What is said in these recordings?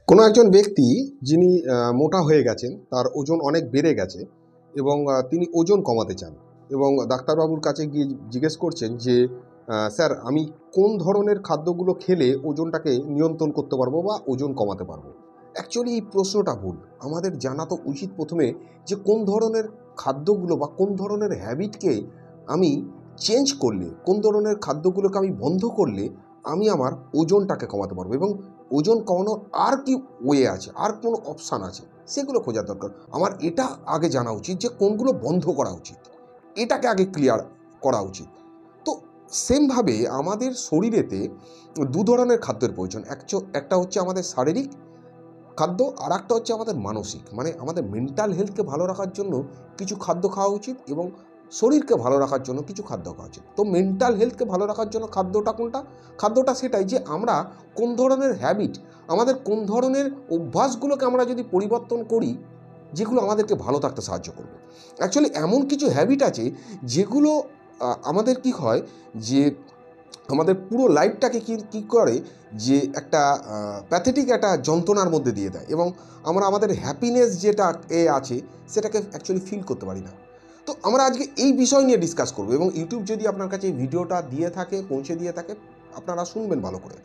কোনো একজন ব্যক্তি যিনি মোটা হয়ে গেছেন, তার ওজন অনেক বেড়ে গেছে এবং তিনি ওজন কমাতে চান এবং ডাক্তারবাবুর কাছে গিয়ে জিজ্ঞেস করছেন যে স্যার আমি কোন ধরনের খাদ্যগুলো খেলে ওজনটাকে নিয়ন্ত্রণ করতে পারবো বা ওজন কমাতে পারবো। অ্যাকচুয়ালি এই প্রশ্নটা ভুল। আমাদের জানা তো উচিত প্রথমে যে কোন ধরনের খাদ্যগুলো বা কোন ধরনের হ্যাবিটকে আমি চেঞ্জ করলে, কোন ধরনের খাদ্যগুলোকে আমি বন্ধ করলে আমি আমার ওজনটাকে কমাতে পারবো এবং ওজন কমানোর আর কি ওয়ে আছে, আর কোনো অপশান আছে, সেগুলো খোঁজার দরকার। আমার এটা আগে জানা উচিত যে কোনগুলো বন্ধ করা উচিত, এটাকে আগে ক্লিয়ার করা উচিত। তো সেমভাবে আমাদের শরীরেতে দু ধরনের খাদ্যের প্রয়োজন। একটা হচ্ছে আমাদের শারীরিক খাদ্য, আর একটা হচ্ছে আমাদের মানসিক, মানে আমাদের মেন্টাল হেলথকে ভালো রাখার জন্য কিছু খাদ্য খাওয়া উচিত এবং শরীরকে ভালো রাখার জন্য কিছু খাদ্য খাওয়া উচিত। তো মেন্টাল হেলথকে ভালো রাখার জন্য খাদ্যটা কোনটা? খাদ্যটা সেটাই যে আমরা কোন ধরনের হ্যাবিট, আমাদের কোন ধরনের অভ্যাসগুলোকে আমরা যদি পরিবর্তন করি, যেগুলো আমাদেরকে ভালো থাকতে সাহায্য করবে। অ্যাকচুয়ালি এমন কিছু হ্যাবিট আছে যেগুলো আমাদের কি হয় যে আমাদের পুরো লাইফটাকে কি করে যে একটা প্যাথেটিক একটা যন্ত্রণার মধ্যে দিয়ে দেয় এবং আমরা আমাদের হ্যাপিনেস যেটা আছে সেটাকে অ্যাকচুয়ালি ফিল করতে পারি না। তো আমরা আজকে এই বিষয় নিয়ে ডিসকাস করবো এবং ইউটিউব যদি আপনার কাছে এই ভিডিওটা দিয়ে থাকে, পৌঁছে দিয়ে থাকে, আপনারা শুনবেন ভালো করে।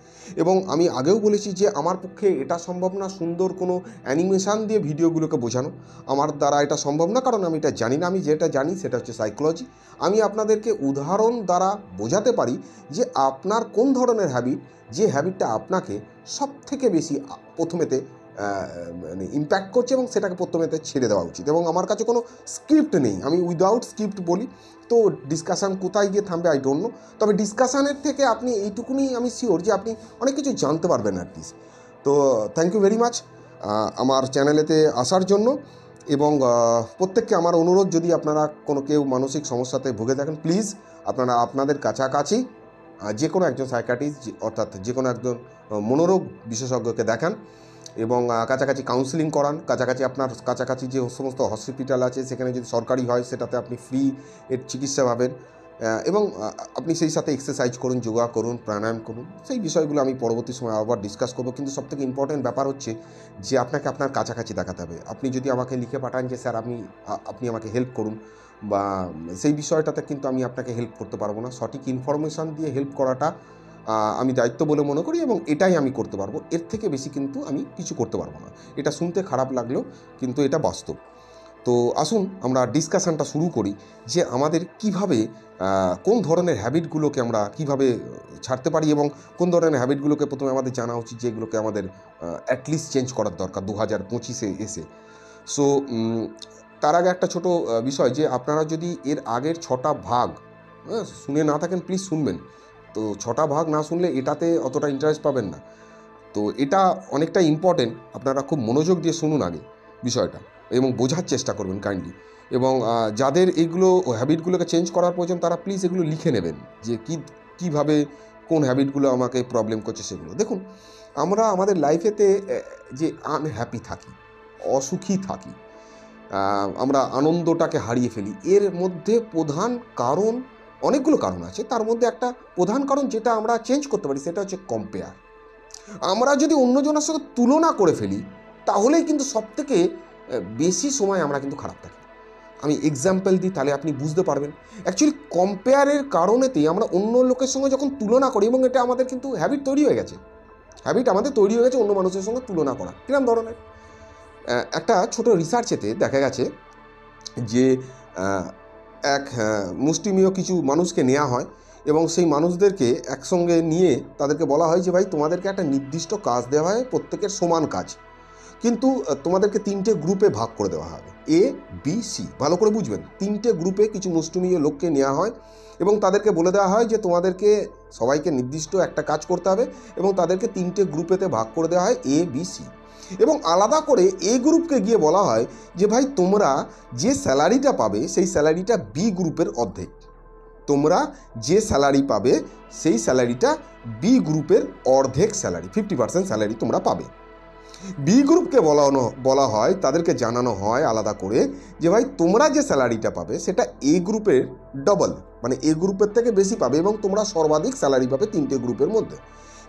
এবং আমি আগেও বলেছি যে আমার পক্ষে এটা সম্ভব না সুন্দর কোনো অ্যানিমেশান দিয়ে ভিডিওগুলোকে বোঝানো, আমার দ্বারা এটা সম্ভব না, কারণ আমি এটা জানি না। আমি যেটা জানি সেটা হচ্ছে সাইকোলজি। আমি আপনাদেরকে উদাহরণ দ্বারা বোঝাতে পারি যে আপনার কোন ধরনের হ্যাবিট, যে হ্যাবিটটা আপনাকে সব থেকে বেশি প্রথমেতে মানে ইম্প্যাক্ট করছে এবং সেটাকে প্রথমেতে ছেড়ে দেওয়া উচিত। এবং আমার কাছে কোনো স্ক্রিপ্ট নেই, আমি উইদাউট স্ক্রিপ্ট বলি। তো ডিসকাশান কোথায় গিয়ে থামবে আই ডোন্ট নো, তবে ডিসকাশানের থেকে আপনি এইটুকুনি আমি শিওর যে আপনি অনেক কিছু জানতে পারবেন অ্যাটলিস্ট। তো থ্যাংক ইউ ভেরি মাচ আমার চ্যানেলেতে আসার জন্য। এবং প্রত্যেককে আমার অনুরোধ, যদি আপনারা কোনো কেউ মানসিক সমস্যাতে ভুগে থাকেন, প্লিজ আপনারা আপনাদের কাছাকাছি যে কোনো একজন সাইকিয়াট্রিস্ট অর্থাৎ যে কোনো একজন মনোরোগ বিশেষজ্ঞকে দেখান এবং কাছাকাছি কাউন্সিলিং করান। আপনার কাছাকাছি যে সমস্ত হসপিটাল আছে সেখানে যদি সরকারি হয় সেটাতে আপনি ফ্রি এর চিকিৎসা পাবেন এবং আপনি সেই সাথে এক্সারসাইজ করুন, যোগা করুন, প্রাণায়াম করুন। সেই বিষয়গুলো আমি পরবর্তী সময় আবার ডিসকাস করবো। কিন্তু সবথেকে ইম্পর্টেন্ট ব্যাপার হচ্ছে যে আপনাকে আপনার কাছাকাছি দেখাতে হবে। আপনি যদি আমাকে লিখে পাঠান যে স্যার আপনি আমাকে হেল্প করুন, বা সেই বিষয়টাতে কিন্তু আমি আপনাকে হেল্প করতে পারবো না। সঠিক ইনফরমেশান দিয়ে হেল্প করাটা আমি দায়িত্ব বলে মনে করি এবং এটাই আমি করতে পারবো। এর থেকে বেশি কিন্তু আমি কিছু করতে পারবো না। এটা শুনতে খারাপ লাগলেও কিন্তু এটা বাস্তব। তো আসুন আমরা ডিসকাশানটা শুরু করি যে আমাদের কিভাবে কোন ধরনের হ্যাবিটগুলোকে আমরা কিভাবে ছাড়তে পারি এবং কোন ধরনের হ্যাবিটগুলোকে প্রথমে আমাদের জানা উচিত, যেগুলোকে আমাদের অ্যাটলিস্ট চেঞ্জ করার দরকার 2025-এ এসে। সো তার আগে একটা ছোট বিষয়, যে আপনারা যদি এর আগের 6টা ভাগ শুনে না থাকেন, প্লিজ শুনবেন। তো 6টা ভাগ না শুনলে এটাতে অতটা ইন্টারেস্ট পাবেন না। তো এটা অনেকটা ইম্পর্টেন্ট, আপনারা খুব মনোযোগ দিয়ে শুনুন আগে বিষয়টা এবং বোঝার চেষ্টা করবেন কাইন্ডলি। এবং যাদের এইগুলো হ্যাবিটগুলোকে চেঞ্জ করার প্রয়োজন তারা প্লিজ এগুলো লিখে নেবেন যে কীভাবে কোন হ্যাবিটগুলো আমাকে প্রবলেম করছে সেগুলো। দেখুন, আমরা আমাদের লাইফেতে যে আনহ্যাপি থাকি, অসুখী থাকি, আমরা আনন্দটাকে হারিয়ে ফেলি, এর মধ্যে প্রধান কারণ, অনেকগুলো কারণ আছে, তার মধ্যে একটা প্রধান কারণ যেটা আমরা চেঞ্জ করতে পারি সেটা হচ্ছে কম্পেয়ার। আমরা যদি অন্যজনের সাথে তুলনা করে ফেলি তাহলেই কিন্তু সবথেকে বেশি সময় আমরা কিন্তু খারাপ থাকি। আমি এক্সাম্পল দিই তাহলে আপনি বুঝতে পারবেন। অ্যাকচুয়ালি কম্পেয়ারের কারণেতেই আমরা অন্য লোকের সঙ্গে যখন তুলনা করি, এবং এটা আমাদের কিন্তু হ্যাবিট তৈরি হয়ে গেছে, অন্য মানুষের সঙ্গে তুলনা করা। কিরম ধরনের? একটা ছোট রিসার্চেতে দেখা গেছে যে এক মুষ্টিমেয় কিছু মানুষকে নেওয়া হয় এবং সেই মানুষদেরকে একসঙ্গে নিয়ে তাদেরকে বলা হয় যে ভাই তোমাদেরকে একটা নির্দিষ্ট কাজ দেওয়া হয়, প্রত্যেকের সমান কাজ, কিন্তু তোমাদেরকে 3টে গ্রুপে ভাগ করে দেওয়া হবে, A, B, C। ভালো করে বুঝবেন, 3টে গ্রুপে কিছু মুষ্টিমেয় লোককে নেওয়া হয় এবং তাদেরকে বলে দেওয়া হয় যে তোমাদেরকে সবাইকে নির্দিষ্ট একটা কাজ করতে হবে এবং তাদেরকে 3টে গ্রুপেতে ভাগ করে দেওয়া হয় A, B, C। এবং আলাদা করে এ গ্রুপকে গিয়ে বলা হয় যে ভাই তোমরা যে স্যালারিটা পাবে সেই স্যালারিটা বি গ্রুপের অর্ধেক, তোমরা যে স্যালারি পাবে সেই স্যালারিটা বি গ্রুপের অর্ধেক স্যালারি, 50% স্যালারি তোমরা পাবে। বি গ্রুপকে বলা হয়, তাদেরকে জানানো হয় আলাদা করে যে ভাই তোমরা যে স্যালারিটা পাবে সেটা এ গ্রুপের ডবল, মানে এ গ্রুপের থেকে বেশি পাবে এবং তোমরা সর্বাধিক স্যালারি পাবে 3টে গ্রুপের মধ্যে।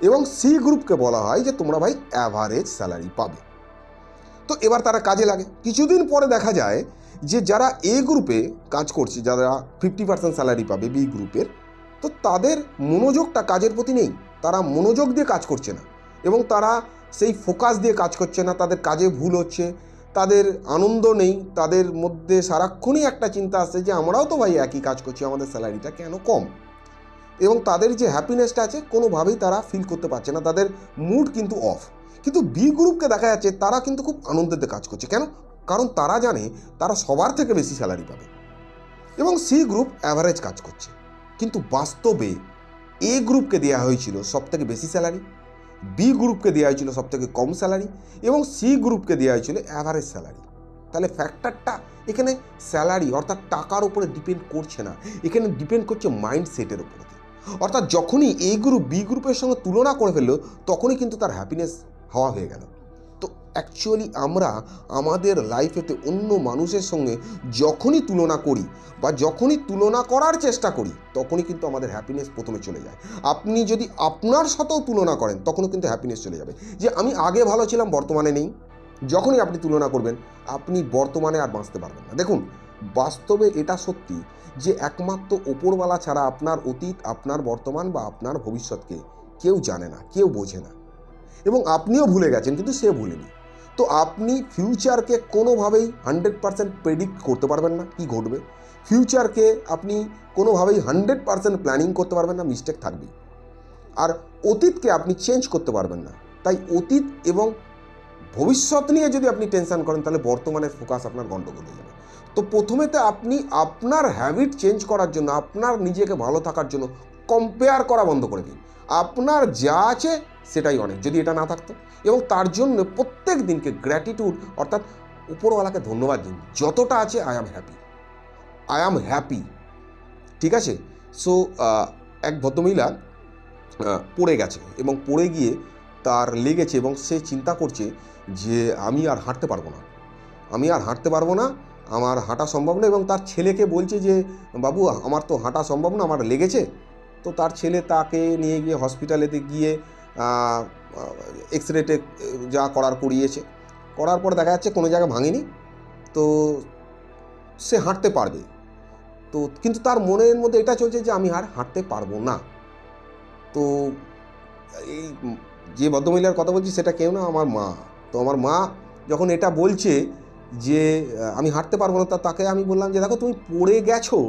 এবং সি গ্রুপকে বলা হয় যে তোমরা ভাই অ্যাভারেজ স্যালারি পাবে। তো এবার তারা কাজে লাগে। কিছুদিন পরে দেখা যায় যে যারা এ গ্রুপে কাজ করছে, যারা 50% স্যালারি পাবে বি গ্রুপের, তো তাদের মনোযোগটা কাজের প্রতি নেই, তারা মনোযোগ দিয়ে কাজ করছে না এবং তারা সেই ফোকাস দিয়ে কাজ করছে না, তাদের কাজে ভুল হচ্ছে, তাদের আনন্দ নেই, তাদের মধ্যে সারাক্ষণই একটা চিন্তা আসছে যে আমরাও তো ভাই একই কাজ করছি, আমাদের স্যালারিটা কেন কম। এবং তাদের যে হ্যাপিনেসটা আছে কোনোভাবেই তারা ফিল করতে পারছে না, তাদের মুড কিন্তু অফ। কিন্তু বি গ্রুপকে দেখা যাচ্ছে তারা কিন্তু খুব আনন্দেতে কাজ করছে। কেন? কারণ তারা জানে তারা সবার থেকে বেশি স্যালারি পাবে। এবং সি গ্রুপ অ্যাভারেজ কাজ করছে, কিন্তু বাস্তবে এ গ্রুপকে দেওয়া হয়েছিল সব থেকে বেশি স্যালারি, বি গ্রুপকে দেওয়া হয়েছিল সব থেকে কম স্যালারি এবং সি গ্রুপকে দেওয়া হয়েছিল অ্যাভারেজ স্যালারি। তাহলে ফ্যাক্টরটা এখানে স্যালারি অর্থাৎ টাকার উপরে ডিপেন্ড করছে না, এখানে ডিপেন্ড করছে মাইন্ডসেটের উপরে। অর্থাৎ যখনই এ গ্রুপ বি গ্রুপের সঙ্গে তুলনা করে ফেললো তখনই কিন্তু তার হ্যাপিনেস হাওয়া হয়ে গেল। তো অ্যাকচুয়ালি আমরা আমাদের লাইফেতে অন্য মানুষের সঙ্গে যখনই তুলনা করি বা যখনই তুলনা করার চেষ্টা করি তখনই কিন্তু আমাদের হ্যাপিনেস প্রথমে চলে যায়। আপনি যদি আপনার সাথেও তুলনা করেন তখনও কিন্তু হ্যাপিনেস চলে যাবে, যে আমি আগে ভালো ছিলাম বর্তমানে নেই। যখনই আপনি তুলনা করবেন আপনি বর্তমানে আর বাঁচতে পারবেন না। দেখুন, বাস্তবে এটা সত্যি যে একমাত্র ওপরওয়ালা ছাড়া আপনার অতীত, আপনার বর্তমান বা আপনার ভবিষ্যৎকে কেউ জানে না, কেউ বোঝে না, এবং আপনিও ভুলে গেছেন কিন্তু সে ভুলেনি। তো আপনি ফিউচারকে কোনোভাবেই 100% প্রেডিক্ট করতে পারবেন না কি ঘটবে, ফিউচারকে আপনি কোনোভাবেই 100% প্ল্যানিং করতে পারবেন না, মিস্টেক থাকবেই। আর অতীতকে আপনি চেঞ্জ করতে পারবেন না। তাই অতীত এবং ভবিষ্যৎ নিয়ে যদি আপনি টেনশন করেন তাহলে বর্তমানের ফোকাস আপনার গন্ডগোল হয়ে যাবে। তো প্রথমেতে আপনি আপনার হ্যাবিট চেঞ্জ করার জন্য, আপনার নিজেকে ভালো থাকার জন্য কম্পেয়ার করা বন্ধ করে দিন। আপনার যা আছে সেটাই অনেক, যদি এটা না থাকতো। এবং তার জন্য প্রত্যেক দিনকে গ্র্যাটিটিউড অর্থাৎ উপরওয়ালাকে ধন্যবাদ দিন, যতটা আছে আই অ্যাম হ্যাপি। ঠিক আছে? সো এক ভদ্রমহিলা পড়ে গেছে এবং পড়ে গিয়ে তার লেগেছে এবং সে চিন্তা করছে যে আমি আর হাঁটতে পারবো না, আমার হাঁটা সম্ভব না। এবং তার ছেলেকে বলছে যে বাবু আমার তো হাঁটা সম্ভব না, আমার লেগেছে। তো তার ছেলে তাকে নিয়ে গিয়ে হসপিটালেতে গিয়ে এক্সরেতে যা করার করিয়েছে, করার পর দেখা যাচ্ছে কোনো জায়গা ভাঙেনি, তো সে হাঁটতে পারবে। তো কিন্তু তার মনের মধ্যে এটা চলছে যে আমি আর হাঁটতে পারবো না। তো এই যে ভদ্রমহিলার কথা বলছি সেটা কেউ না, আমার মা। তো আমার মা যখন এটা বলছে যে আমি হাঁটতে পারবো না, তাকে আমি বললাম যে দেখো তুমি পড়ে গেছো,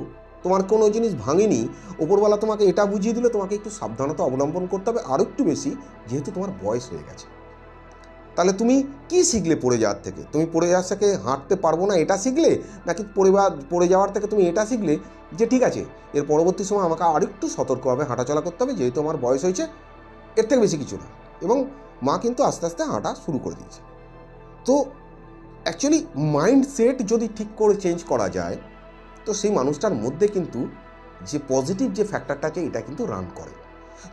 তোমার কোনো জিনিস ভাঙেনি, ওপরওয়ালা তোমাকে এটা বুঝিয়ে দিলে তোমাকে একটু সাবধানতা অবলম্বন করতে হবে আরও একটু বেশি, যেহেতু তোমার বয়স হয়ে গেছে। তাহলে তুমি কি শিখলে পড়ে যাওয়ার থেকে? তুমি পড়ে যাওয়ার থেকে হাঁটতে পারবো না এটা শিখলে, নাকি পড়ে যাওয়ার থেকে তুমি এটা শিখলে যে ঠিক আছে এর পরবর্তী সময় আমাকে আরেকটু সতর্কভাবে হাঁটাচলা করতে হবে, যেহেতু আমার বয়স হয়েছে, এর থেকে বেশি কিছু না। এবং মা কিন্তু আস্তে আস্তে হাঁটা শুরু করে দিয়েছে। তো অ্যাকচুয়ালি মাইন্ডসেট যদি ঠিক করে চেঞ্জ করা যায় তো সেই মানুষটার মধ্যে কিন্তু যে পজিটিভ যে ফ্যাক্টরটা আছে এটা কিন্তু রান করে।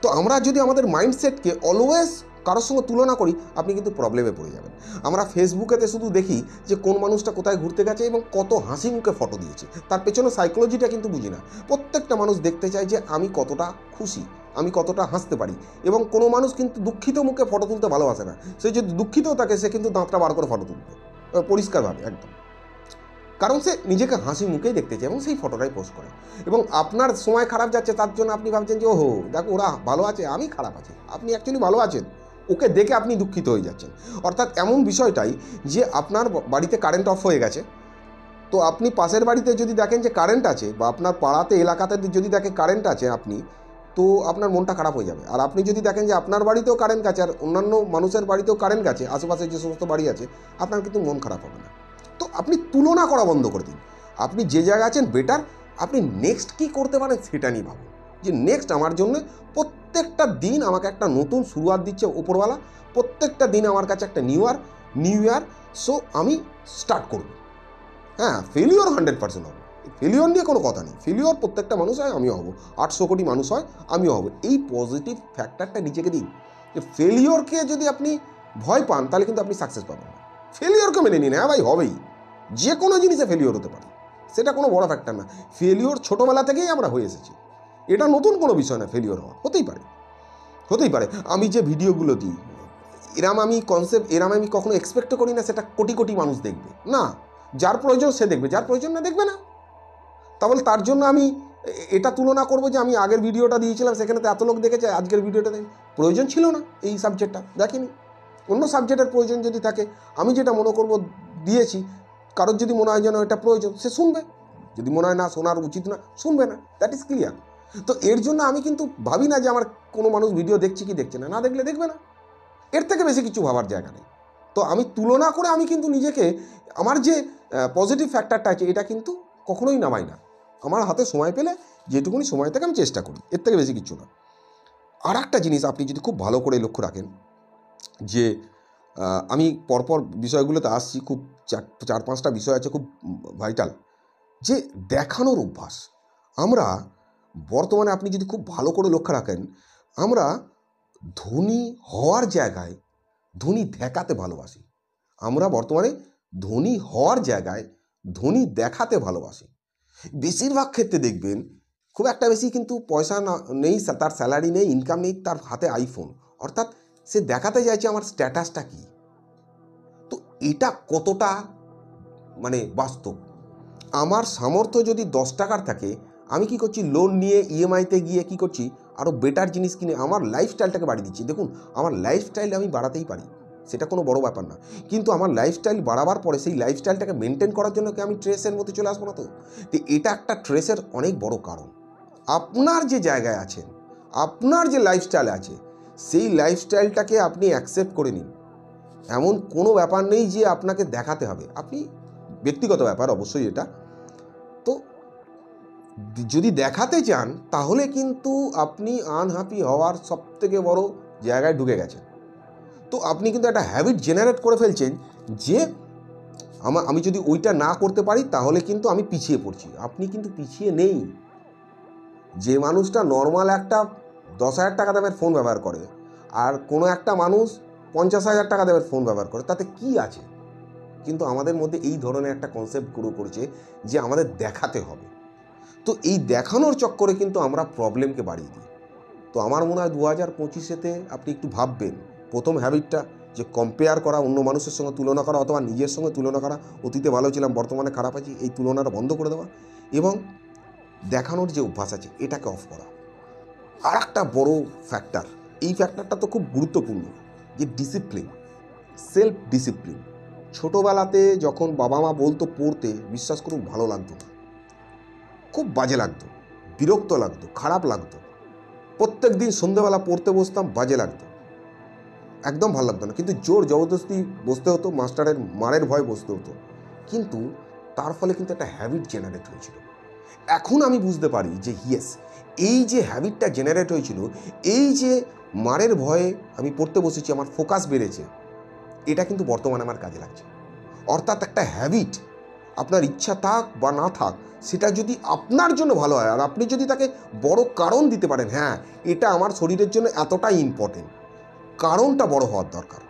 তো আমরা যদি আমাদের মাইন্ডসেটকে অলওয়েজ কারোর সঙ্গে তুলনা করি আপনি কিন্তু প্রবলেমে পড়ে যাবেন। আমরা ফেসবুকেতে শুধু দেখি যে কোন মানুষটা কোথায় ঘুরতে গেছে এবং কত হাসি মুখে ফটো দিয়েছে, তার পেছনে সাইকোলজিটা কিন্তু বুঝি না। প্রত্যেকটা মানুষ দেখতে চায় যে আমি কতটা খুশি, আমি কতটা হাসতে পারি। এবং কোনো মানুষ কিন্তু দুঃখিত মুখে ফটো তুলতে ভালোবাসে না, সে যদি দুঃখিতও থাকে সে কিন্তু দাঁতটা বার করে ফটো তুলবে পরিষ্কারভাবে একদম, কারণ সে নিজেকে হাসি মুখেই দেখতে চায় এবং সেই ফটোটাই পোস্ট করে। এবং আপনার সময় খারাপ যাচ্ছে তার জন্য আপনি ভাবছেন যে ওহো দেখো ওরা ভালো আছে আমি খারাপ আছি, আপনি অ্যাকচুয়ালি ভালো আছেন, ওকে দেখে আপনি দুঃখিত হয়ে যাচ্ছেন। অর্থাৎ এমন বিষয়টাই যে আপনার বাড়িতে কারেন্ট অফ হয়ে গেছে, তো আপনি পাশের বাড়িতে যদি দেখেন যে কারেন্ট আছে, বা আপনার পাড়াতে এলাকাতে যদি দেখেন কারেন্ট আছে আপনি, তো আপনার মনটা খারাপ হয়ে যাবে। আর আপনি যদি দেখেন যে আপনার বাড়িতেও কারেন্ট গেছে আর অন্যান্য মানুষের বাড়িতেও কারেন্ট গেছে, আশেপাশে যে সমস্ত বাড়ি আছে, আপনার কিন্তু মন খারাপ হবে না। তো আপনি তুলনা করা বন্ধ করে দিন। আপনি যে জায়গায় আছেন বেটার, আপনি নেক্সট কী করতে পারেন সেটা নিয়ে ভাবুন, যে নেক্সট আমার জন্য প্রত্যেকটা দিন আমাকে একটা নতুন শুরুয়াত দিচ্ছে ওপরওয়ালা, প্রত্যেকটা দিন আমার কাছে একটা নিউ ইয়ার। সো আমি স্টার্ট করব। হ্যাঁ, ফেলিওর 100% হবে, ফেলিওর নিয়ে কোনো কথা নেই, ফেলিওর প্রত্যেকটা মানুষ হয়, আমিও হব, 800 কোটি মানুষ হয়, আমিও হব। এই পজিটিভ ফ্যাক্টরটা নিজেকে দিন, যে ফেলিওরকে যদি আপনি ভয় পান তাহলে কিন্তু আপনি সাকসেস পাবেন না। ফেলিওরকে মেনে নিন, হ্যাঁ ভাই হবেই, যে কোনো জিনিসে ফেলিওর হতে পারে, সেটা কোনো বড় ফ্যাক্টর না। ফেলিওর ছোটোবেলা থেকেই আমরা হয়ে এসেছি, এটা নতুন কোনো বিষয় না, ফেলিওর হওয়া হতেই পারে। হতেই পারে আমি যে ভিডিওগুলো দিই এরাম আমি কখনো এক্সপেক্টও করি না সেটা কোটি কোটি মানুষ দেখবে না। যার প্রয়োজন সে দেখবে, যার প্রয়োজন না দেখবে না। তাহলে তার জন্য আমি এটা তুলনা করব যে আমি আগের ভিডিওটা দিয়েছিলাম সেখানে তো এত লোক দেখেছে, আজকের ভিডিওটা দেখি প্রয়োজন ছিল না, এই সাবজেক্টটা দেখেনি। অন্য সাবজেক্টের প্রয়োজন যদি থাকে, আমি যেটা মনে করব দিয়েছি, কারোর যদি মনে হয় যেন এটা প্রয়োজন সে শুনবে, যদি মনে হয় না শোনার উচিত না শুনবে না, দ্যাট ইজ ক্লিয়ার। তো এর জন্য আমি কিন্তু ভাবি না যে আমার কোনো মানুষ ভিডিও দেখছে কি দেখছে না, না দেখলে দেখবে না, এর থেকে বেশি কিছু ভাবার জায়গা নেই। তো আমি তুলনা করে আমি কিন্তু নিজেকে আমার যে পজিটিভ ফ্যাক্টরটা আছে এটা কিন্তু কখনোই নামাই না। আমার হাতে সময় পেলে যেটুকুনি সময় থেকে আমি চেষ্টা করি, এর থেকে বেশি কিছু না। আর একটা জিনিস আপনি যদি খুব ভালো করে লক্ষ্য রাখেন যে আমি পরপর বিষয়গুলোতে আসছি, খুব চার পাঁচটা বিষয় আছে খুব ভাইটাল, যে দেখানোর অভ্যাস। আমরা বর্তমানে আপনি যদি খুব ভালো করে লক্ষ্য রাখেন, আমরা ধনী হওয়ার জায়গায় ধনী দেখাতে ভালোবাসি। আমরা বর্তমানে ধনী হওয়ার জায়গায় ধনী দেখাতে ভালোবাসি। বেশিরভাগ ক্ষেত্রে দেখবেন খুব একটা বেশি কিন্তু পয়সা নেই, তার স্যালারি নেই, ইনকাম নেই, তার হাতে আইফোন, অর্থাৎ সে দেখাতে চাইছে আমার স্ট্যাটাসটা কী। তো এটা কতটা মানে বাস্তব? আমার সামর্থ্য যদি 10 টাকার থাকে, আমি কি করছি, লোন নিয়ে ইএমআইতে গিয়ে কি করছি, আরও বেটার জিনিস কিনে আমার লাইফস্টাইলটাকে বাড়িয়ে দিচ্ছি। দেখুন, আমার লাইফস্টাইল আমি বাড়াতেই পারি, সেটা কোনো বড় ব্যাপার না, কিন্তু আমার লাইফস্টাইল বাড়াবার পরে সেই লাইফস্টাইলটাকে মেনটেন করার জন্য কি আমি ট্রেসের মধ্যে চলে আসবো না? তো এটা একটা ট্রেসের অনেক বড় কারণ। আপনার যে জায়গায় আছেন, আপনার যে লাইফস্টাইল আছে, সেই লাইফস্টাইলটাকে আপনি অ্যাকসেপ্ট করে নিন। এমন কোনো ব্যাপার নেই যে আপনাকে দেখাতে হবে, আপনি ব্যক্তিগত ব্যাপার অবশ্যই এটা। তো যদি দেখাতে চান তাহলে কিন্তু আপনি আনহ্যাপি হওয়ার সবথেকে বড় জায়গায় ঢুকে গেছেন। তো আপনি কিন্তু একটা হ্যাবিট জেনারেট করে ফেলছেন যে আমি যদি ওইটা না করতে পারি তাহলে কিন্তু আমি পিছিয়ে পড়ছি। আপনি কিন্তু পিছিয়ে নেই। যে মানুষটা নর্মাল একটা 10,000 টাকা দামের ফোন ব্যবহার করে আর কোনো একটা মানুষ 50,000 টাকা দামের ফোন ব্যবহার করে, তাতে কি আছে? কিন্তু আমাদের মধ্যে এই ধরনের একটা কনসেপ্ট গ্রো করেছে যে আমাদের দেখাতে হবে। তো এই দেখানোর চক্করে কিন্তু আমরা প্রবলেমকে বাড়িয়ে দিই। তো আমার মনে হয় 2025-এতে আপনি একটু ভাববেন, প্রথম হ্যাবিটটা যে কম্পেয়ার করা, অন্য মানুষের সঙ্গে তুলনা করা অথবা নিজের সঙ্গে তুলনা করা, অতীতে ভালো ছিলাম বর্তমানে খারাপ আছি, এই তুলনাটা বন্ধ করে দেওয়া এবং দেখানোর যে অভ্যাস আছে এটাকে অফ করা। আর একটা বড় ফ্যাক্টর, এই ফ্যাক্টরটা তো খুব গুরুত্বপূর্ণ, যে ডিসিপ্লিন, সেলফ ডিসিপ্লিন। ছোটোবেলাতে যখন বাবা মা বলতো পড়তে, বিশ্বাস করুন ভালো লাগতো না, খুব বাজে লাগতো, বিরক্ত লাগতো, খারাপ লাগতো। প্রত্যেক দিন সন্ধ্যেবেলা পড়তে বসতাম, বাজে লাগতো, একদম ভালো লাগতো না, কিন্তু জোর জবরদস্তি বসতে হতো, মাস্টারের মারের ভয় বসতে হতো। কিন্তু তার ফলে কিন্তু একটা হ্যাবিট জেনারেট হয়েছিল। এখন আমি বুঝতে পারি যে ইয়েস, এই যে হ্যাবিটটা জেনারেট হয়েছিল, এই যে মারের ভয়ে আমি পড়তে বসেছি, আমার ফোকাস বেড়েছে, এটা কিন্তু বর্তমানে আমার কাজে লাগছে। অর্থাৎ একটা হ্যাবিট, আপনার ইচ্ছা থাক বা না থাক, সেটা যদি আপনার জন্য ভালো হয় আর আপনি যদি তাকে বড় কারণ দিতে পারেন, হ্যাঁ এটা আমার শরীরের জন্য এতটাই ইম্পর্টেন্ট, কারণটা বড় হওয়ার দরকার।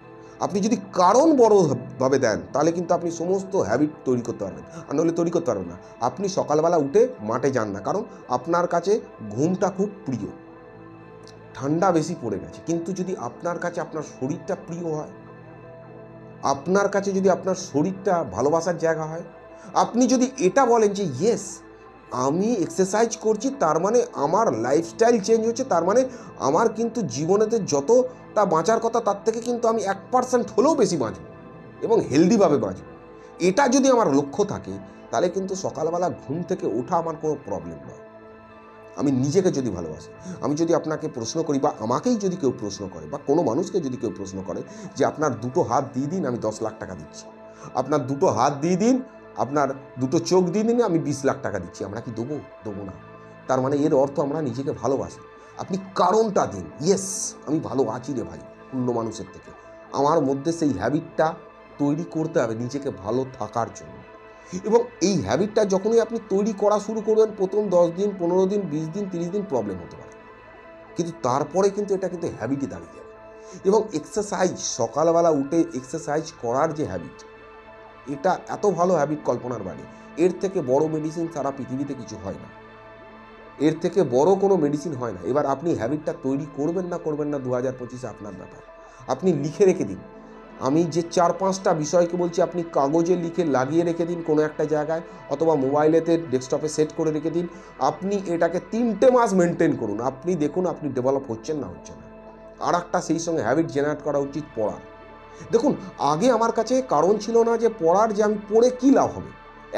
আপনি যদি কারণ বড়ভাবে দেন তাহলে কিন্তু আপনি সমস্ত হ্যাবিট তৈরি করতে পারবেন, আর নাহলে তৈরি করতে পারবেন না। আপনি সকালবেলা উঠে মাঠে যান না, কারণ আপনার কাছে ঘুমটা খুব প্রিয়, ঠান্ডা বেশি পড়ে গেছে। কিন্তু যদি আপনার কাছে আপনার শরীরটা প্রিয় হয়, আপনার কাছে যদি আপনার শরীরটা ভালোবাসার জায়গা হয়, আপনি যদি এটা বলেন যে ইয়েস আমি এক্সারসাইজ করছি, তার মানে আমার লাইফস্টাইল চেঞ্জ হচ্ছে, তার মানে আমার কিন্তু জীবনেতে যতটা বাঁচার কথা তার থেকে কিন্তু আমি 1% হলেও বেশি বাঁচব এবং হেলদিভাবে বাঁচব, এটা যদি আমার লক্ষ্য থাকে, তাহলে কিন্তু সকালবেলা ঘুম থেকে ওঠা আমার কোনো প্রবলেম নয়। আমি নিজেকে যদি ভালোবাসি, আমি যদি আপনাকে প্রশ্ন করি বা আমাকেই যদি কেউ প্রশ্ন করে বা কোনো মানুষকে যদি কেউ প্রশ্ন করে যে আপনার দুটো হাত দিয়ে দিন আমি 10 লাখ টাকা দিচ্ছি, আপনার দুটো হাত দিয়ে দিন, আপনার দুটো চোখ দিয়ে দিন আমি 20 লাখ টাকা দিচ্ছি, আমরা কি দেবো? দেবো না। তার মানে এর অর্থ আমরা নিজেকে ভালোবাসি। আপনি কারণটা দিন, ইয়েস আমি ভালো আছি রে ভাই অন্য মানুষের থেকে, আমার মধ্যে সেই হ্যাবিটটা তৈরি করতে হবে নিজেকে ভালো থাকার জন্য। এবং এই হ্যাবিটটা যখনই আপনি তৈরি করা শুরু করবেন, প্রথম 10 দিন 15 দিন 20 দিন 30 দিন প্রবলেম হতে পারে, কিন্তু তারপরে কিন্তু এটা কিন্তু হ্যাবিটই দাঁড়িয়ে যাবে। এবং এক্সারসাইজ, সকালবেলা উঠে এক্সারসাইজ করার যে হ্যাবিট, এটা এত ভালো হ্যাবিট কল্পনার বাইরে, এর থেকে বড় মেডিসিন সারা পৃথিবীতে কিছু হয় না। এর থেকে বড় কোনো মেডিসিন হয় না। এবার আপনি হ্যাবিটটা তৈরি করবেন না 2025-এ আপনার ব্যাপার। আপনি লিখে রেখে দিন। আমি যে 4-5টা বিষয়কে বলছি আপনি কাগজে লিখে লাগিয়ে রেখে দিন কোনো একটা জায়গায়, অথবা মোবাইলেতে ডেস্কটপে সেট করে রেখে দিন। আপনি এটাকে 3টে মাস মেনটেন করুন। আপনি দেখুন আপনি ডেভেলপ হচ্ছেন না হচ্ছে না। আর একটা সেই সঙ্গে হ্যাবিট জেনারেট করা উচিত পড়ার। দেখুন, আগে আমার কাছে কারণ ছিল না যে পড়ার, যে আমি পড়ে কী লাভ হবে।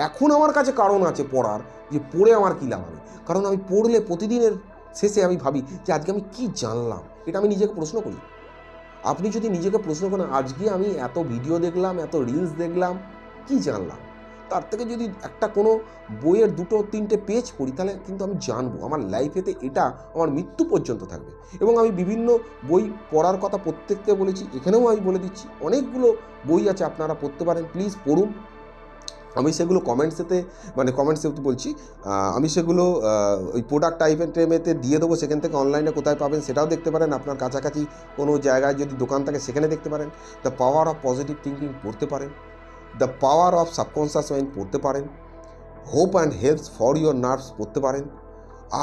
এখন আমার কাছে কারণ আছে পড়ার, যে পড়ে আমার কী লাভ হবে। কারণ আমি পড়লে প্রতিদিনের শেষে আমি ভাবি যে আজকে আমি কি জানলাম। এটা আমি নিজেকে প্রশ্ন করি। আপনি যদি নিজেকে প্রশ্ন করেন আজকে আমি এত ভিডিও দেখলাম, এত রিলস দেখলাম, কি জানলাম, তার থেকে যদি একটা কোনো বইয়ের 2-3টে পেজ পড়ি তাহলে কিন্তু আমি জানবো। আমার লাইফেতে এটা আমার মৃত্যু পর্যন্ত থাকবে। এবং আমি বিভিন্ন বই পড়ার কথা প্রত্যেককে বলেছি, এখানেও আমি বলে দিচ্ছি, অনেকগুলো বই আছে আপনারা পড়তে পারেন, প্লিজ পড়ুন। আমি সেগুলো কমেন্টসেতে বলছি, আমি সেগুলো ওই প্রোডাক্ট টাইপেতে দিয়ে দেবো, সেখান থেকে অনলাইনে কোথায় পাবেন সেটাও দেখতে পারেন। আপনার কাছাকাছি কোনো জায়গায় যদি দোকান থাকে সেখানে দেখতে পারেন। The power of positive thinking পড়তে পারেন, the power of subconscious mind পড়তে পারেন, hope and health for your nerves পড়তে পারেন।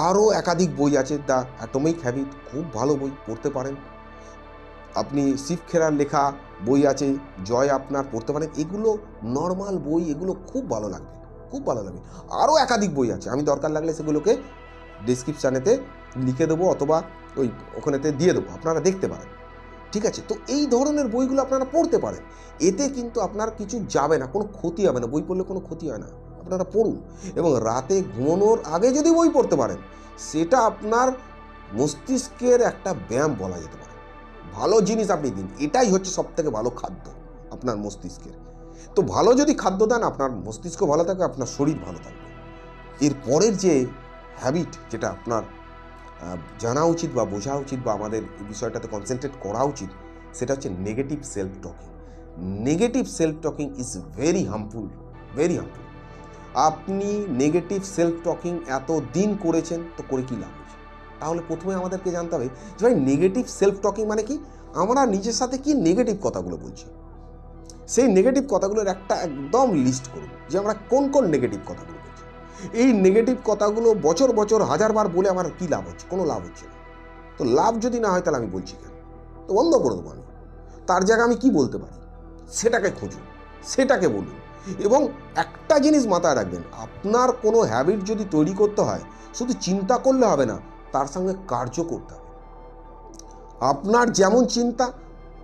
আরও একাধিক বই আছে, দ্য অ্যাটমিক হ্যাবিট খুব ভালো বই, পড়তে পারেন। আপনি শিব খেরার লেখা বই আছে, জয় আপনার পড়তে পারেন। এগুলো নর্মাল বই, এগুলো খুব ভালো লাগবে, খুব ভালো লাগবে। আরও একাধিক বই আছে, আমি দরকার লাগলে সেগুলোকে ডিসক্রিপশানেতে লিখে দেবো, অথবা ওখানেতে দিয়ে দেবো, আপনারা দেখতে পারেন। ঠিক আছে, তো এই ধরনের বইগুলো আপনারা পড়তে পারেন। এতে কিন্তু আপনার কিছু যাবে না, কোনো ক্ষতি হবে না। বই পড়লে কোনো ক্ষতি হয় না, আপনারা পড়ুন। এবং রাতে ঘুমানোর আগে যদি বই পড়তে পারেন, সেটা আপনার মস্তিষ্কের একটা ব্যায়াম বলা যেতে পারে। ভালো জিনিস আপনি দিন, এটাই হচ্ছে সবথেকে ভালো খাদ্য আপনার মস্তিষ্কের। তো ভালো যদি খাদ্য দেন, আপনার মস্তিষ্ক ভালো থাকবে, আপনার শরীর ভালো থাকবে। এর পরের যে হ্যাবিট, যেটা আপনার জানা উচিত বা বোঝা উচিত বা আমাদের এই বিষয়টাতে কনসেন্ট্রেট করা উচিত, সেটা হচ্ছে negative self talking. Negative self talking is very harmful, very harmful. আপনি নেগেটিভ সেলফ টকিং এত দিন করেছেন, তো করে কী লাভ হয়েছে? তাহলে প্রথমে আমাদেরকে জানতে হবে যে ভাই নেগেটিভ সেলফ টকিং মানে কি। আমরা নিজের সাথে কি নেগেটিভ কথাগুলো বলছি, সেই নেগেটিভ কথাগুলোর একটা একদম লিস্ট করুন যে আমরা কোন কোন নেগেটিভ কথাগুলো বলছি। এই নেগেটিভ কথাগুলো বছর বছর হাজারবার বলে আমার কী লাভ হচ্ছে? কোনো লাভ হচ্ছে না। তো লাভ যদি না হয় তাহলে আমি বলছি কেন? তো বন্ধ করে দেবো আমি। তার জায়গায় আমি কি বলতে পারি সেটাকে খুঁজুন, সেটাকে বলুন। এবং একটা জিনিস মাথায় রাখবেন, আপনার কোনো হ্যাবিট যদি তৈরি করতে হয়, শুধু চিন্তা করলে হবে না, তার সঙ্গে কার্য করতে হবে। আপনার যেমন চিন্তা,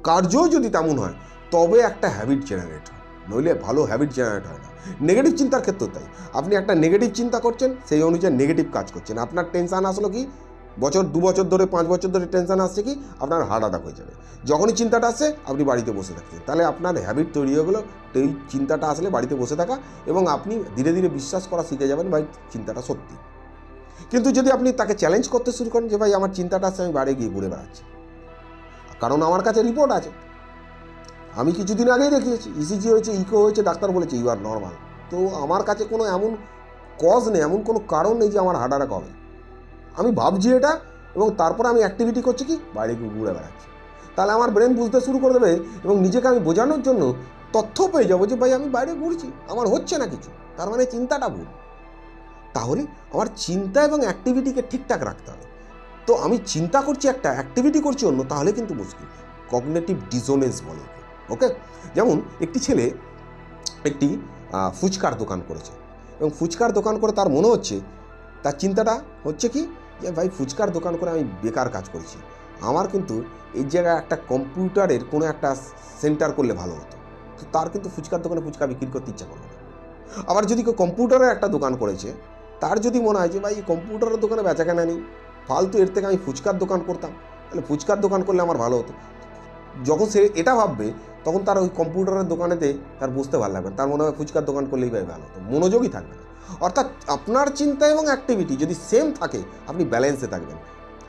কার্যও যদি তেমন হয়, তবে একটা হ্যাবিট জেনারেট হয়, নইলে ভালো হ্যাবিট জেনারেট হয় না। নেগেটিভ চিন্তার ক্ষেত্রেও তাই। আপনি একটা নেগেটিভ চিন্তা করছেন, সেই অনুযায়ী নেগেটিভ কাজ করছেন। আপনার টেনশান আসলো কি, 2 বছর ধরে 5 বছর ধরে টেনশান আসছে কি, আপনার হার্ট অ্যাটাক হয়ে যাবে। যখনই চিন্তাটা আসছে আপনি বাড়িতে বসে থাকছেন, তাহলে আপনার হ্যাবিট তৈরি হয়ে গেলো এই চিন্তাটা আসলে বাড়িতে বসে থাকা, এবং আপনি ধীরে ধীরে বিশ্বাস করা শিখে যাবেন ভাই চিন্তাটা সত্যি। কিন্তু যদি আপনি তাকে চ্যালেঞ্জ করতে শুরু করেন যে ভাই আমার চিন্তাটা আসছে, আমি বাইরে গিয়ে ঘুরে বেড়াচ্ছি, কারণ আমার কাছে রিপোর্ট আছে, আমি কিছুদিন আগেই দেখিয়েছি, ইসিজি হয়েছে, ইকো হয়েছে, ডাক্তার বলেছে ইউ আর নর্মাল। তো আমার কাছে কোনো এমন কজ নেই, এমন কোনো কারণ নেই যে আমার হার্ট অ্যাটাক হবে। আমি ভাবছি এটা, এবং তারপর আমি অ্যাক্টিভিটি করছি কি, বাইরে গিয়ে ঘুরে বেড়াচ্ছি। তাহলে আমার ব্রেন বুঝতে শুরু করে দেবে, এবং নিজেকে আমি বোঝানোর জন্য তথ্য পেয়ে যাবো যে ভাই আমি বাইরে ঘুরছি, আমার হচ্ছে না কিছু, তার মানে চিন্তাটা ভুল। তাহলে আমার চিন্তা এবং অ্যাক্টিভিটিকে ঠিকঠাক রাখতে হবে। তো আমি চিন্তা করছি একটা, অ্যাক্টিভিটি করছি অন্য, তাহলে কিন্তু মুশকিল। কগনিটিভ ডিসোনেন্স বলে ওকে। যেমন একটি ছেলে একটি ফুচকার দোকান করেছে, এবং ফুচকার দোকান করে তার মনে হচ্ছে, তার চিন্তাটা হচ্ছে কি, যে ভাই ফুচকার দোকান করে আমি বেকার কাজ করছি, আমার কিন্তু এই জায়গায় একটা কম্পিউটারের কোনো একটা সেন্টার করলে ভালো হতো। তো তার কিন্তু ফুচকার দোকানে ফুচকা বিক্রি করতে ইচ্ছা করবে না। আবার যদি কেউ কম্পিউটারের একটা দোকান করেছে, তার যদি মনে হয় যে ভাই কম্পিউটারের দোকানে বেচাকেনা নেই, ফালতু, এর থেকে আমি ফুচকার দোকান করতাম, তাহলে ফুচকার দোকান করলে আমার ভালো হতো। যখন সে এটা ভাববে, তখন তার ওই কম্পিউটারের দোকানেতে তার বুঝতে ভালো লাগবে, তার মনে হয় ফুচকার দোকান করলেই ভাই ভালো হতো, মনোযোগই থাকবে না। অর্থাৎ আপনার চিন্তা এবং অ্যাক্টিভিটি যদি সেম থাকে, আপনি ব্যালেন্সে থাকবেন।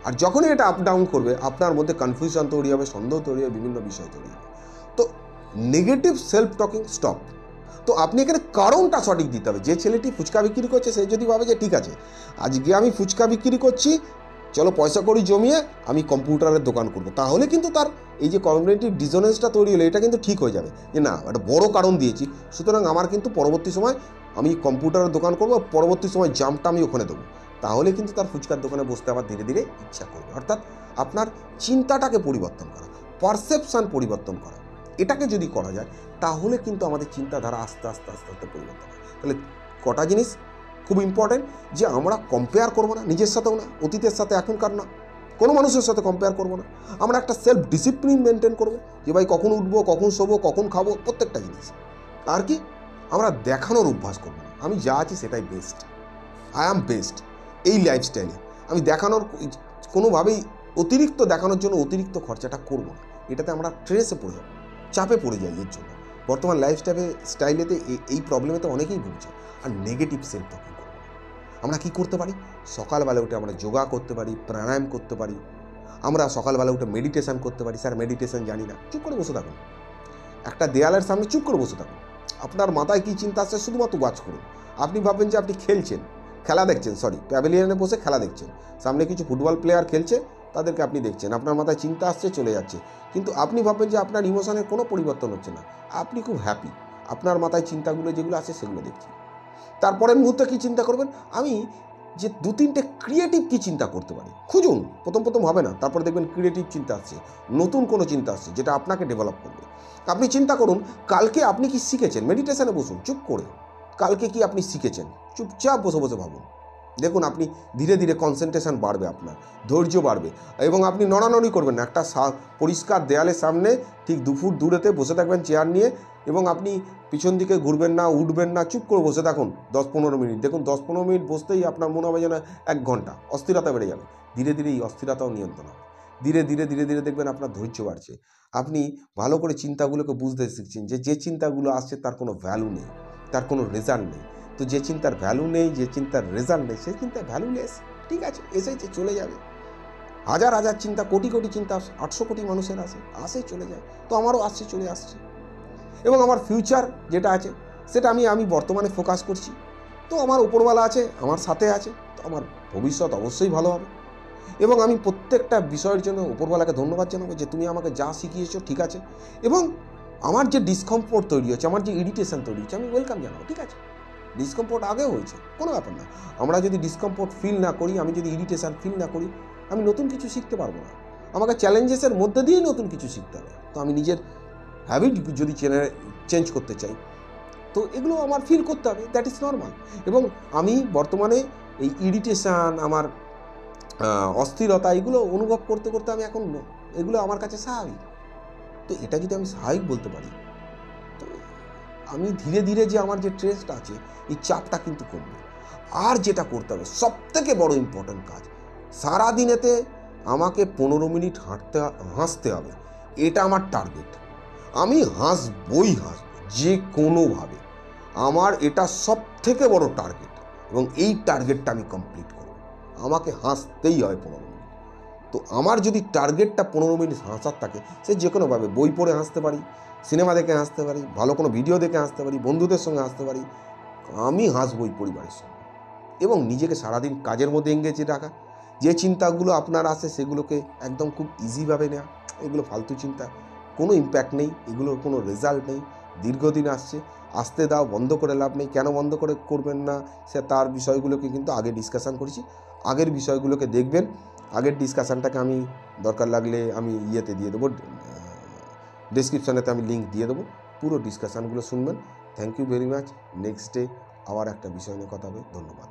আর যখনই এটা আপ ডাউন করবে, আপনার মধ্যে কনফিউশন তৈরি হবে, সন্দেহ তৈরি হবে, বিভিন্ন বিষয় তৈরি হবে। তো নেগেটিভ সেলফ টকিং স্টপ। তো আপনি এখানে কারণটা সঠিক দিতে হবে। যে ছেলেটি ফুচকা বিক্রি করছে, সে যদি ভাবে যে ঠিক আছে আজকে আমি ফুচকা বিক্রি করছি, চলো পয়সা করি জমিয়ে আমি কম্পিউটারের দোকান করবো, তাহলে কিন্তু তার এই যে কগনিটিভ ডিসোনেন্সটা তৈরি হলো, এটা কিন্তু ঠিক হয়ে যাবে যে না, একটা বড় কারণ দিয়েছি, সুতরাং আমার কিন্তু পরবর্তী সময় আমি কম্পিউটারের দোকান করবো, পরবর্তী সময় জাম্পটা আমি ওখানে দেবো। তাহলে কিন্তু তার ফুচকার দোকানে বসতে আবার ধীরে ধীরে ইচ্ছা করবে। অর্থাৎ আপনার চিন্তাটাকে পরিবর্তন করা, পারসেপশন পরিবর্তন করা, এটাকে যদি করা যায় তাহলে কিন্তু আমাদের চিন্তাধারা আস্তে আস্তে আস্তে আস্তে পরিবর্তন হয়। তাহলে কটা জিনিস খুব ইম্পর্টেন্ট, যে আমরা কম্পেয়ার করবো না, নিজের সাথেও না, অতীতের সাথে এখনকার না, কোনো মানুষের সাথে কম্পেয়ার করবো না। আমরা একটা সেলফ ডিসিপ্লিন মেনটেন করবো, যে ভাই কখন উঠবো, কখন শোবো, কখন খাবো, প্রত্যেকটা জিনিস। আর কি, আমরা দেখানোর অভ্যাস করবো না আমি যা আছি সেটাই বেস্ট, আই অ্যাম বেস্ট এই লাইফস্টাইলে। আমি দেখানোর কোনোভাবেই অতিরিক্ত দেখানোর জন্য অতিরিক্ত খরচাটা করবো না। এটাতে আমরা স্ট্রেসে পড়ে যাবো, চাপে পড়ে যাই। এর জন্য বর্তমান স্টাইলেতে এই প্রবলেমেতে অনেকেই ভুগছে। আর নেগেটিভ সেলফ টকিং করবো না। আমরা কি করতে পারি, সকালবেলা উঠে আমরা যোগা করতে পারি, প্রাণায়াম করতে পারি, আমরা সকালবেলা উঠে মেডিটেশন করতে পারি। স্যার মেডিটেশন জানি না, চুপ করে বসে থাকুন, একটা দেয়ালের সামনে চুপ করে বসে থাকুন, আপনার মাথায় কী চিন্তা আসছে শুধুমাত্র ওয়াচ করুন। আপনি ভাববেন যে আপনি খেলা দেখছেন, প্যাভিলিয়নে বসে খেলা দেখছেন, সামনে কিছু ফুটবল প্লেয়ার খেলছে, তাদেরকে আপনি দেখছেন, আপনার মাথায় চিন্তা আসছে, চলে যাচ্ছে, কিন্তু আপনি ভাববেন যে আপনার ইমোশনের কোনো পরিবর্তন হচ্ছে না, আপনি খুব হ্যাপি, আপনার মাথায় চিন্তাগুলো যেগুলো আছে সেগুলো দেখছি। তারপরের মুহূর্তে কী চিন্তা করবেন, আমি যে 2-3টে ক্রিয়েটিভ কী চিন্তা করতে পারি খুঁজুন। প্রথম হবে না, তারপর দেখবেন ক্রিয়েটিভ চিন্তা আসছে, নতুন কোনো চিন্তা আসছে যেটা আপনাকে ডেভেলপ করবে। আপনি চিন্তা করুন কালকে আপনি কি শিখেছেন, মেডিটেশনে বসুন চুপ করে, কালকে কি আপনি শিখেছেন, চুপচাপ বসে বসে ভাবুন। দেখুন আপনি ধীরে ধীরে কনসেন্ট্রেশন বাড়বে, আপনার ধৈর্য বাড়বে, এবং আপনি নড়ানড়ি করবেন না। একটা পরিষ্কার দেয়ালের সামনে ঠিক 2 ফুট দূরেতে বসে থাকবেন চেয়ার নিয়ে, এবং আপনি পিছন দিকে ঘুরবেন না, উঠবেন না, চুপ করে বসে থাকুন 10-15 মিনিট। দেখুন 10-15 মিনিট বসতেই আপনার মনে হবে যেন 1 ঘন্টা, অস্থিরতা বেড়ে যাবে। ধীরে ধীরে এই অস্থিরতাও নিয়ন্ত্রণ হবে, ধীরে ধীরে দেখবেন আপনার ধৈর্য বাড়ছে। আপনি ভালো করে চিন্তাগুলোকে বুঝতে শিখছেন, যে চিন্তাগুলো আসছে তার কোনো ভ্যালু নেই, তার কোনো রেজাল্ট নেই। তো যে চিন্তার ভ্যালু নেই, যে চিন্তার রেজাল্ট নেই, সেই চিন্তা ভ্যালুলেস। ঠিক আছে, এসেছে চলে যাবে। হাজার হাজার চিন্তা, কোটি কোটি চিন্তা 800 কোটি মানুষের আসে চলে যায়। তো আমারও আসছে, চলে আসছে, এবং আমার ফিউচার যেটা আছে সেটা আমি বর্তমানে ফোকাস করছি। তো আমার উপরওয়ালা আছে, আমার সাথে আছে, তো আমার ভবিষ্যৎ অবশ্যই ভালো হবে। এবং আমি প্রত্যেকটা বিষয়ের জন্য উপরওয়ালাকে ধন্যবাদ জানাবো যে তুমি আমাকে যা শিখিয়েছো ঠিক আছে। এবং আমার যে ডিসকমফোর্ট তৈরি হচ্ছে, আমার যে ইরিটেশন তৈরি হচ্ছে, আমি ওয়েলকাম জানাবো। ঠিক আছে, ডিসকমফোর্ট আগেও হয়েছে, কোনো ব্যাপার না। আমরা যদি ডিসকমফোর্ট ফিল না করি, আমি যদি ইরিটেশন ফিল না করি, আমি নতুন কিছু শিখতে পারবো না। আমাকে চ্যালেঞ্জেসের মধ্যে দিয়েই নতুন কিছু শিখতে হবে। তো আমি নিজের হ্যাবিট যদি চেঞ্জ করতে চাই, তো এগুলো আমার ফিল করতে হবে, দ্যাট ইজ নর্মাল। এবং আমি বর্তমানে এই ইরিটেশান, আমার অস্থিরতা, এগুলো অনুভব করতে করতে আমি এখন, এগুলো আমার কাছে স্বাভাবিক। তো এটা যদি আমি স্বাভাবিক বলতে পারি, তো আমি ধীরে ধীরে যে আমার যে স্ট্রেসটা আছে, এই চাপটা কিন্তু কমবে। আর যেটা করতে হবে, সবথেকে বড় ইম্পর্ট্যান্ট কাজ, সারাদিনেতে আমাকে 15 মিনিট হাসতে হবে, এটা আমার টার্গেট। আমি হাসবই, যে কোনোভাবে। আমার এটা সবথেকে বড় টার্গেট, এবং এই টার্গেটটা আমি কমপ্লিট করব। আমাকে হাসতেই হয় 15 মিনিট। তো আমার যদি টার্গেটটা 15 মিনিট হাসার থাকে, সে যে কোনোভাবে, বই পড়ে হাসতে পারি, সিনেমা দেখে হাসতে পারি, ভালো কোনো ভিডিও দেখে হাসতে পারি, বন্ধুদের সঙ্গে হাসতে পারি, আমি হাসবই পরিবারের সঙ্গে। এবং নিজেকে সারাদিন কাজের মধ্যে এঙ্গেজ রাখা, যে চিন্তাগুলো আপনার আসে সেগুলোকে একদম খুব ইজিভাবে নেওয়া, এগুলো ফালতু চিন্তা, কোনো ইম্প্যাক্ট নেই, এগুলোর কোনো রেজাল্ট নেই, দীর্ঘদিন আসতে দাও, বন্ধ করে লাভ নেই। কেন বন্ধ করবেন না, সে তার বিষয়গুলোকে কিন্তু আগে ডিসকাশান করেছি, আগের বিষয়গুলোকে দেখবেন। আগের ডিসকাশানটাকে আমি দরকার লাগলে আমি ইয়েতে দিয়ে দেবো, ডেসক্রিপশানেতে আমি লিঙ্ক দিয়ে দেবো, পুরো ডিসকাশানগুলো শুনবেন। Thank you very much. Next day আবার একটা বিষয় নিয়ে কথা হবে। ধন্যবাদ।